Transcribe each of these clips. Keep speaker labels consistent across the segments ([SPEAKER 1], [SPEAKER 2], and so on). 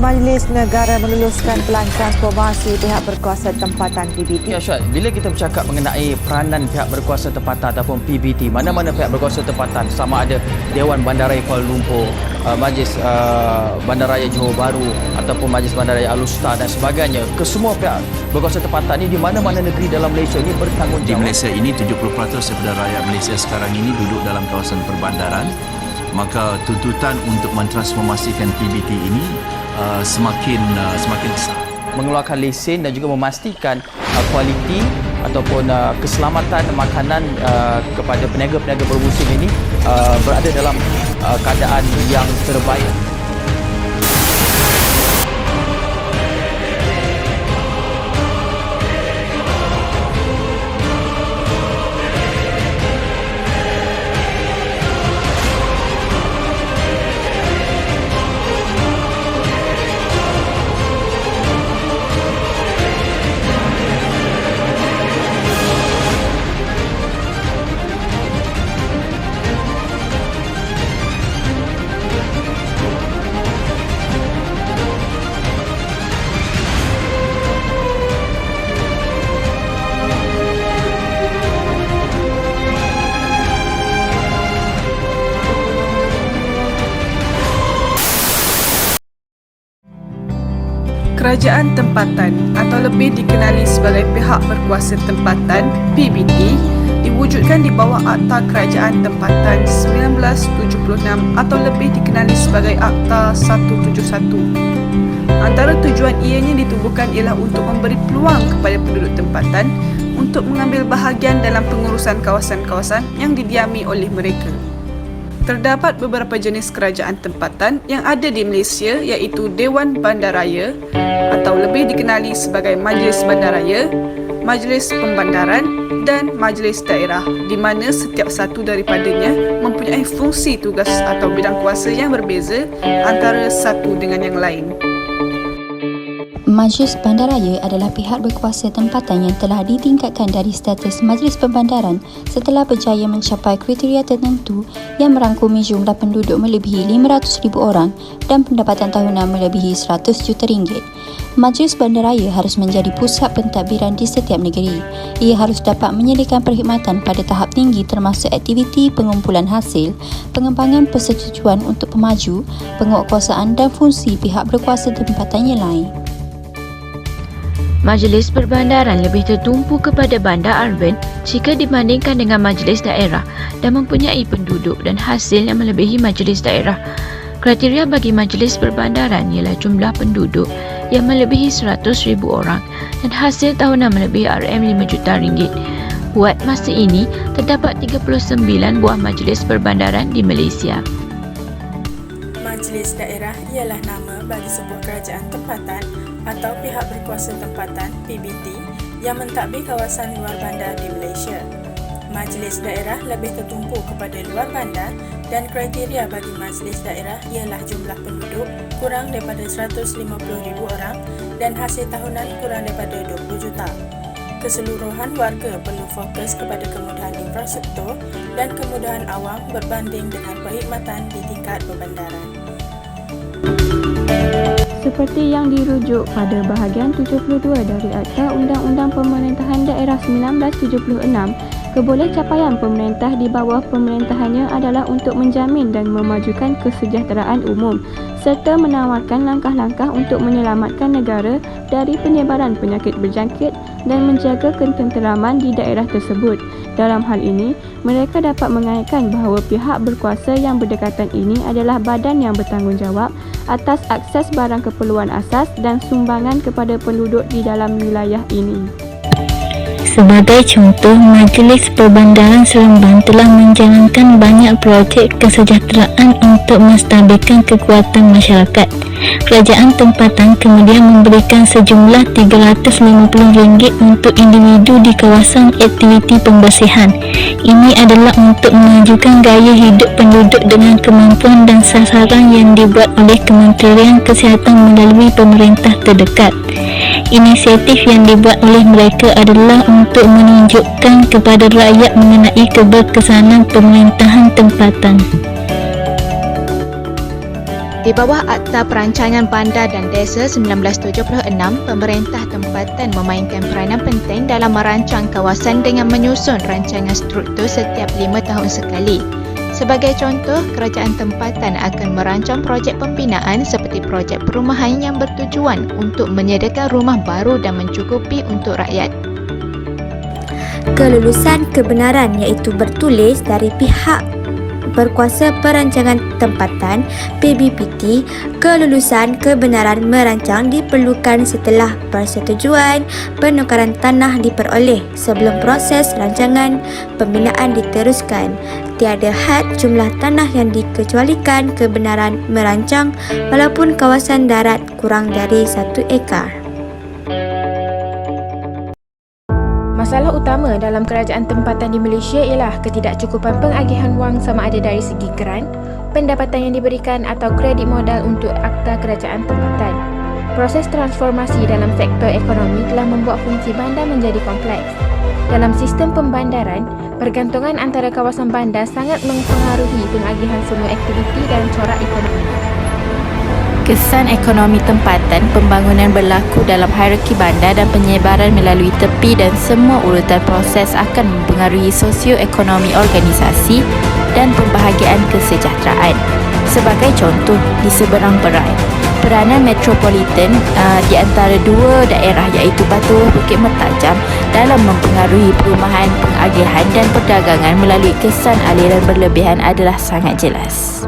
[SPEAKER 1] Majlis Negara meluluskan pelan transformasi pihak berkuasa tempatan PBT.
[SPEAKER 2] Ya Syed, bila kita bercakap mengenai peranan pihak berkuasa tempatan ataupun PBT, mana-mana pihak berkuasa tempatan, sama ada Dewan Bandaraya Kuala Lumpur, Majlis Bandaraya Johor Bahru ataupun Majlis Bandaraya Al-Usta dan sebagainya, kesemua pihak berkuasa tempatan ini di mana-mana negeri dalam Malaysia ini bertanggungjawab.
[SPEAKER 3] Di Malaysia ini 70% daripada rakyat Malaysia sekarang ini duduk dalam kawasan perbandaran. Maka tuntutan untuk mentransformasikan PBT ini semakin besar.
[SPEAKER 2] Mengeluarkan lesen dan juga memastikan kualiti ataupun keselamatan makanan kepada peniaga-peniaga bermusim ini berada dalam keadaan yang terbaik.
[SPEAKER 4] Kerajaan Tempatan atau lebih dikenali sebagai Pihak Berkuasa Tempatan PBT diwujudkan di bawah Akta Kerajaan Tempatan 1976 atau lebih dikenali sebagai Akta 171. Antara tujuan ianya ditubuhkan ialah untuk memberi peluang kepada penduduk tempatan untuk mengambil bahagian dalam pengurusan kawasan-kawasan yang didiami oleh mereka. Terdapat beberapa jenis kerajaan tempatan yang ada di Malaysia iaitu Dewan Bandaraya atau lebih dikenali sebagai Majlis Bandaraya, Majlis Pembandaran dan Majlis Daerah, di mana setiap satu daripadanya mempunyai fungsi tugas atau bidang kuasa yang berbeza antara satu dengan yang lain.
[SPEAKER 5] Majlis Bandaraya adalah pihak berkuasa tempatan yang telah ditingkatkan dari status Majlis Pembandaran setelah berjaya mencapai kriteria tertentu yang merangkumi jumlah penduduk melebihi 500,000 orang dan pendapatan tahunan melebihi 100 juta ringgit. Majlis Bandaraya harus menjadi pusat pentadbiran di setiap negeri. Ia harus dapat menyediakan perkhidmatan pada tahap tinggi termasuk aktiviti pengumpulan hasil, pengembangan persetujuan untuk pemaju, penguatkuasaan dan fungsi pihak berkuasa tempatan yang lain.
[SPEAKER 6] Majlis Perbandaran lebih tertumpu kepada bandar urban jika dibandingkan dengan majlis daerah dan mempunyai penduduk dan hasil yang melebihi majlis daerah. Kriteria bagi majlis perbandaran ialah jumlah penduduk yang melebihi 100,000 orang dan hasil tahunan melebihi RM5 juta ringgit. Buat masa ini, terdapat 39 buah majlis perbandaran di Malaysia.
[SPEAKER 7] Majlis daerah ialah nama bagi sebuah kerajaan tempatan atau pihak berkuasa tempatan PBT yang mentadbir kawasan luar bandar di Malaysia. Majlis daerah lebih tertumpu kepada luar bandar dan kriteria bagi majlis daerah ialah jumlah penduduk kurang daripada 150,000 orang dan hasil tahunan kurang daripada 20 juta. Keseluruhan warga perlu fokus kepada kemudahan infrastruktur dan kemudahan awam berbanding dengan perkhidmatan di tingkat perbandaran.
[SPEAKER 8] Seperti yang dirujuk pada bahagian 72 dari Akta Undang-Undang Pemerintahan Daerah 1976, keboleh capaian pemerintah di bawah pemerintahannya adalah untuk menjamin dan memajukan kesejahteraan umum serta menawarkan langkah-langkah untuk menyelamatkan negara dari penyebaran penyakit berjangkit dan menjaga ketenteraman di daerah tersebut. Dalam hal ini, mereka dapat mengaitkan bahawa pihak berkuasa yang berdekatan ini adalah badan yang bertanggungjawab atas akses barang keperluan asas dan sumbangan kepada penduduk di dalam wilayah ini.
[SPEAKER 9] Sebagai contoh, Majlis Perbandaran Seremban telah menjalankan banyak projek kesejahteraan untuk menstabilkan kekuatan masyarakat. Kerajaan tempatan kemudian memberikan sejumlah RM350 untuk individu di kawasan aktiviti pembersihan. Ini adalah untuk mengajukan gaya hidup penduduk dengan kemampuan dan sasaran yang dibuat oleh Kementerian Kesihatan melalui pemerintah terdekat. Inisiatif yang dibuat oleh mereka adalah untuk menunjukkan kepada rakyat mengenai keberkesanan pemerintahan tempatan.
[SPEAKER 10] Di bawah Akta Perancangan Bandar dan Desa 1976, pemerintah tempatan memainkan peranan penting dalam merancang kawasan dengan menyusun rancangan struktur setiap 5 tahun sekali. Sebagai contoh, kerajaan tempatan akan merancang projek pembinaan seperti projek perumahan yang bertujuan untuk menyediakan rumah baru dan mencukupi untuk rakyat.
[SPEAKER 11] Kelulusan kebenaran iaitu bertulis dari pihak Berkuasa Perancangan Tempatan PBPT, kelulusan kebenaran merancang diperlukan setelah persetujuan penukaran tanah diperoleh sebelum proses rancangan pembinaan diteruskan. Tiada had jumlah tanah yang dikecualikan kebenaran merancang walaupun kawasan darat kurang dari 1 ekar.
[SPEAKER 8] Masalah utama dalam kerajaan tempatan di Malaysia ialah ketidakcukupan pengagihan wang sama ada dari segi grant, pendapatan yang diberikan atau kredit modal untuk akta kerajaan tempatan. Proses transformasi dalam sektor ekonomi telah membuat fungsi bandar menjadi kompleks. Dalam sistem pembandaran, pergantungan antara kawasan bandar sangat mempengaruhi pengagihan semua aktiviti dan corak ekonomi.
[SPEAKER 6] Kesan ekonomi tempatan, pembangunan berlaku dalam hierarki bandar dan penyebaran melalui tepi dan semua urutan proses akan mempengaruhi sosioekonomi organisasi dan pembahagian kesejahteraan. Sebagai contoh, di seberang Perai, peranan metropolitan di antara dua daerah iaitu Batuah Bukit Mertajam dalam mempengaruhi perumahan, pengagihan dan perdagangan melalui kesan aliran berlebihan adalah sangat jelas.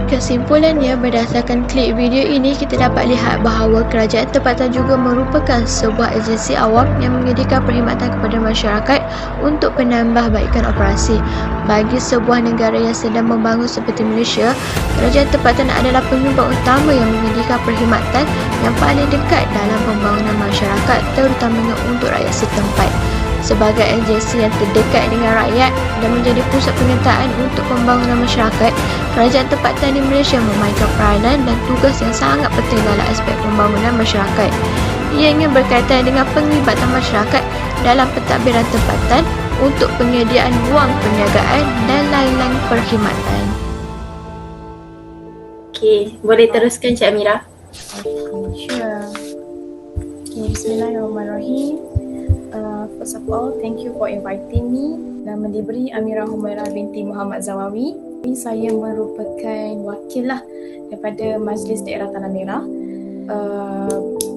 [SPEAKER 10] Kesimpulannya, berdasarkan klip video ini, kita dapat lihat bahawa kerajaan tempatan juga merupakan sebuah agensi awam yang menyediakan perkhidmatan kepada masyarakat untuk penambahbaikan operasi. Bagi sebuah negara yang sedang membangun seperti Malaysia, kerajaan tempatan adalah penyumbang utama yang menyediakan perkhidmatan yang paling dekat dalam pembangunan masyarakat, terutamanya untuk rakyat setempat. Sebagai agensi yang terdekat dengan rakyat dan menjadi pusat penyertaan untuk pembangunan masyarakat, kerajaan tempatan di Malaysia memainkan peranan dan tugas yang sangat penting dalam aspek pembangunan masyarakat. Ianya berkaitan dengan penglibatan masyarakat dalam pentadbiran tempatan untuk penyediaan wang perniagaan dan lain-lain perkhidmatan.
[SPEAKER 12] Okey, boleh teruskan Cik Amira?
[SPEAKER 13] Sure. Okay, Bismillahirrahmanirrahim. First of all, thank you for inviting me. Nama diberi Amira Humairah binti Muhammad Zawawi. Saya merupakan wakil daripada Majlis Daerah Tanah Merah,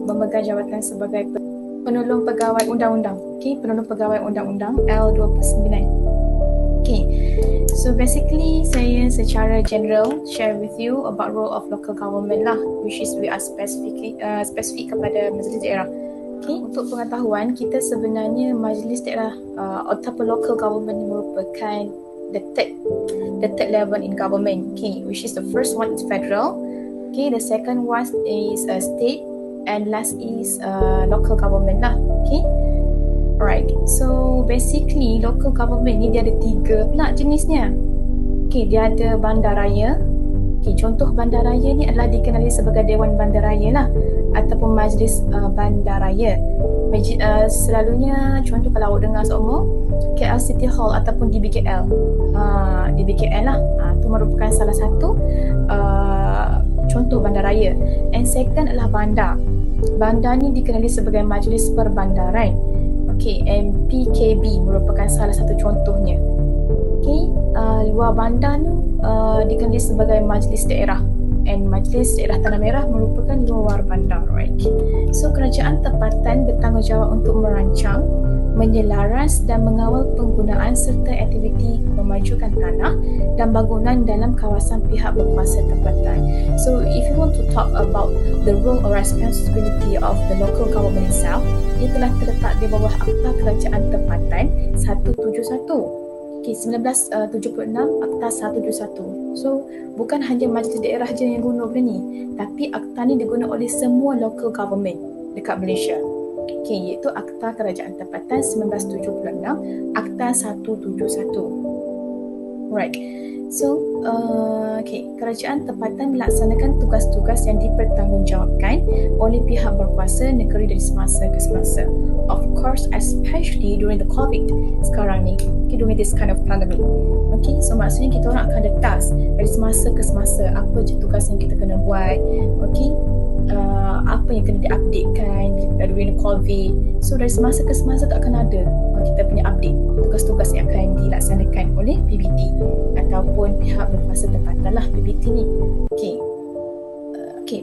[SPEAKER 13] memegang jawatan sebagai penolong pegawai undang-undang. Okay, penolong pegawai undang-undang L29. Okay, so basically saya secara general share with you about role of local government which is we are specific kepada Majlis Daerah. Okay, untuk pengetahuan, kita sebenarnya Majlis Daerah ataupun local government merupakan the third level in government, okay, which is the first one is federal, okay, the second one is state, and last is local government okay. Alright, so basically local government ni dia ada 3 pula jenisnya. Okay, dia ada bandaraya. Okay, contoh bandaraya ni adalah dikenali sebagai Dewan Bandaraya ataupun Majlis Bandaraya. Selalunya contoh kalau awak dengar seumpama KL City Hall ataupun DBKL. DBKL itu merupakan salah satu contoh bandaraya. And second adalah bandar. Bandar ni dikenali sebagai Majlis Perbandaran. Okay, and PKB merupakan salah satu contohnya. Okay, luar bandar ni dikenali sebagai Majlis Daerah. and Majlis Daerah Tanah Merah merupakan luar bandar, right? So kerajaan tempatan bertanggungjawab untuk merancang, menyelaras dan mengawal penggunaan serta aktiviti memajukan tanah dan bangunan dalam kawasan pihak berkuasa tempatan. So if you want to talk about the role or responsibility of the local government itself, ia telah terletak di bawah Akta Kerajaan Tempatan 171. Okay, 1976 Akta 171. So bukan hanya majlis daerah je yang guna benda ni, tapi akta ni diguna oleh semua local government dekat Malaysia. Okay, iaitu Akta Kerajaan Tempatan 1976, Akta 171. Right. So, kerajaan tempatan melaksanakan tugas-tugas yang dipertanggungjawabkan oleh pihak berkuasa negeri dari semasa ke semasa. Of course, especially during the COVID sekarang ni, during this kind of pandemic. Okay, so maksudnya kita orang akan ada task dari semasa ke semasa, apa je tugas yang kita kena buat, okay, apa yang kena di-updatekan during the COVID. So dari semasa ke semasa tu akan ada kita punya update tugas-tugas yang akan dilaksanakan oleh PBT ataupun pihak berkuasa tempatan lah PBT ni.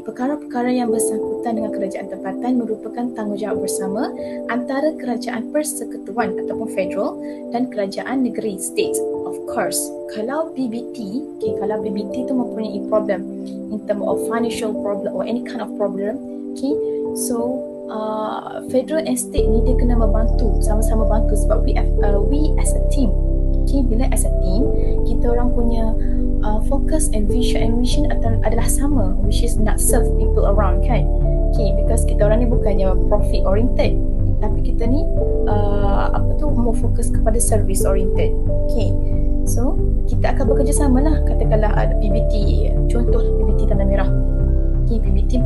[SPEAKER 13] Perkara-perkara yang bersangkutan dengan kerajaan tempatan merupakan tanggungjawab bersama antara kerajaan persekutuan ataupun federal dan kerajaan negeri state. Of course, kalau PBT, kalau PBT tu mempunyai problem in term of financial problem or any kind of problem, so federal and state ni dia kena membantu, sama-sama bantu sebab we as a team. Bila as a team, kita orang punya focus and mission adalah sama, which is nak serve people around, kan? Because kita orang ni bukannya profit oriented, tapi kita ni more fokus kepada service oriented. So kita akan bekerjasama lah. Katakanlah ada PBT, contoh PBT Tanah Merah. PBT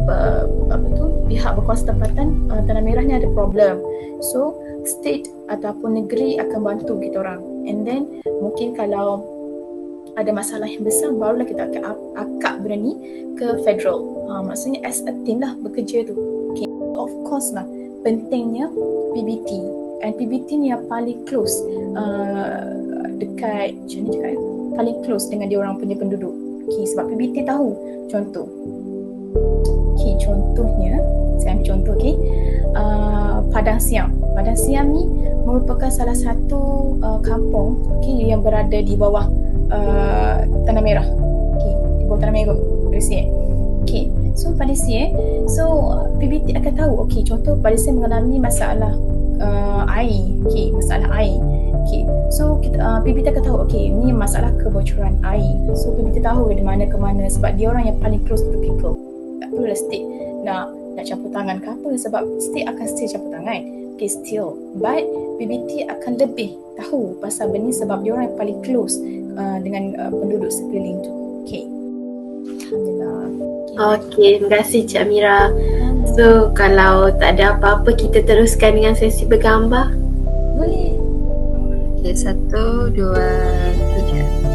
[SPEAKER 13] pihak berkuasa tempatan Tanah Merah ni ada problem. So state ataupun negeri akan bantu kita orang. And then mungkin kalau ada masalah yang besar, barulah kita akan akak benda ni ke federal. Maksudnya as a team lah bekerja tu. Of course lah, pentingnya PBT. And PBT ni yang paling close dekat, macam ni cakap, paling close dengan dia orang punya penduduk. Sebab PBT tahu contoh. Contohnya, saya ambil contoh, Padang Siam. Padang Siam ni merupakan salah satu kampung yang berada di bawah Tanah Merah. Di bawah Tanah Merah pada Siam. So pada Siam, so PBT akan tahu, contoh pada Siam mengalami masalah air, masalah air. So PBT akan tahu, ni masalah kebocoran air. So PBT tahu dari mana ke mana sebab dia orang yang paling close to the people. Tak perlu state nak campur tangan ke apa, sebab state akan still campur tangan. Still, but PBT akan lebih tahu pasal benda sebab dia orang yang paling close dengan penduduk sekeliling tu. Alhamdulillah.
[SPEAKER 12] Terima kasih Cik Amira. So kalau tak ada apa-apa, kita teruskan dengan sesi bergambar.
[SPEAKER 13] Boleh.
[SPEAKER 12] 1, 2, 3.